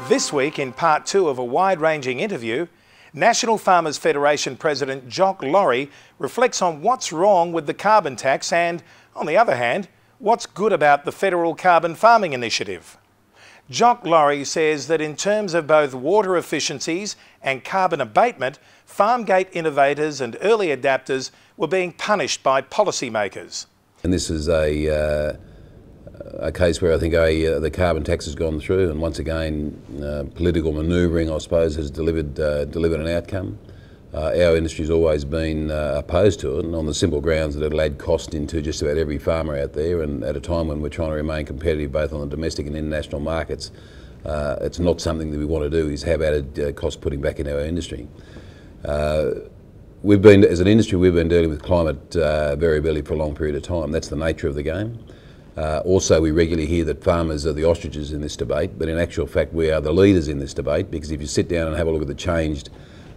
This week, in part two of a wide-ranging interview, National Farmers Federation President Jock Laurie reflects on what's wrong with the carbon tax and, on the other hand, what's good about the federal carbon farming initiative. Jock Laurie says that in terms of both water efficiencies and carbon abatement, farmgate innovators and early adapters were being punished by policymakers. And this is a case where I think the carbon tax has gone through, and once again political manoeuvring, I suppose, has delivered an outcome. Our industry's always been opposed to it, and on the simple grounds that it'll add cost into just about every farmer out there, and at a time when we're trying to remain competitive both on the domestic and international markets, it's not something that we want to do, is have added cost putting back in our industry. As an industry, we've been dealing with climate variability for a long period of time. That's the nature of the game. Also, we regularly hear that farmers are the ostriches in this debate, but in actual fact we are the leaders in this debate, because if you sit down and have a look at the changed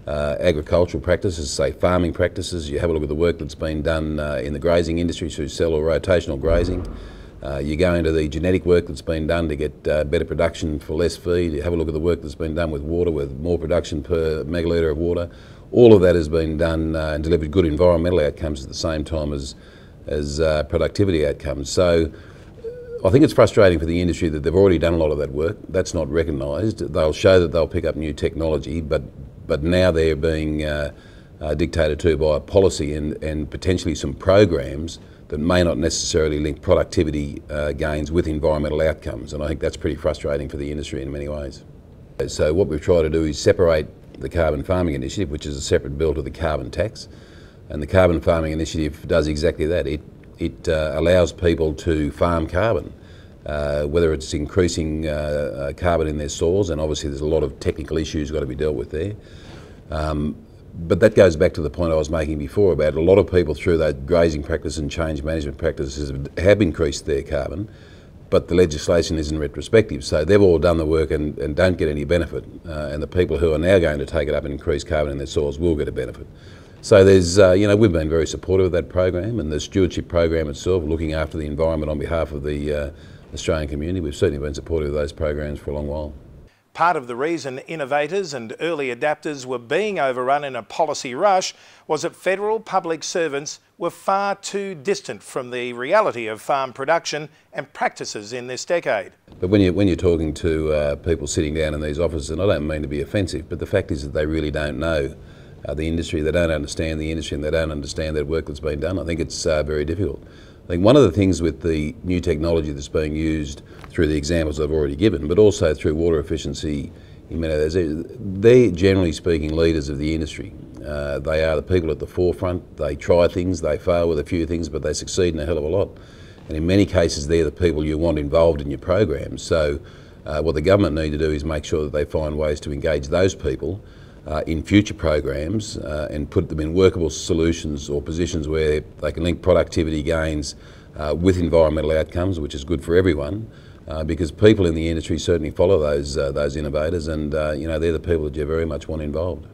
agricultural practices, say farming practices, you have a look at the work that's been done in the grazing industry through cell or rotational grazing, you go into the genetic work that's been done to get better production for less feed, you have a look at the work that's been done with water, with more production per megalitre of water. All of that has been done and delivered good environmental outcomes at the same time as productivity outcomes. So I think it's frustrating for the industry that they've already done a lot of that work. That's not recognised. They'll show that they'll pick up new technology, but now they're being dictated to by a policy and potentially some programs that may not necessarily link productivity gains with environmental outcomes, and I think that's pretty frustrating for the industry in many ways. So what we've tried to do is separate the Carbon Farming Initiative, which is a separate bill to the carbon tax, and the Carbon Farming Initiative does exactly that. It allows people to farm carbon, whether it's increasing carbon in their soils, and obviously there's a lot of technical issues got to be dealt with there. But that goes back to the point I was making before about a lot of people through that grazing practice and change management practices have increased their carbon, but the legislation isn't retrospective, so they've all done the work and don't get any benefit, and the people who are now going to take it up and increase carbon in their soils will get a benefit. So there's, we've been very supportive of that program, and the stewardship program itself, looking after the environment on behalf of the Australian community. We've certainly been supportive of those programs for a long while. Part of the reason innovators and early adapters were being overrun in a policy rush was that federal public servants were far too distant from the reality of farm production and practices in this decade. But when you're talking to people sitting down in these offices, and I don't mean to be offensive, but the fact is that they really don't know the industry, they don't understand the industry, and they don't understand that work that's been done. I think it's very difficult. I think one of the things with the new technology that's being used through the examples I've already given, but also through water efficiency in many of those, they're generally speaking leaders of the industry. They are the people at the forefront. They try things, they fail with a few things, but they succeed in a hell of a lot. And in many cases they're the people you want involved in your programs. So what the government need to do is make sure that they find ways to engage those people in future programs and put them in workable solutions or positions where they can link productivity gains with environmental outcomes, which is good for everyone, because people in the industry certainly follow those innovators, and they're the people that you very much want involved.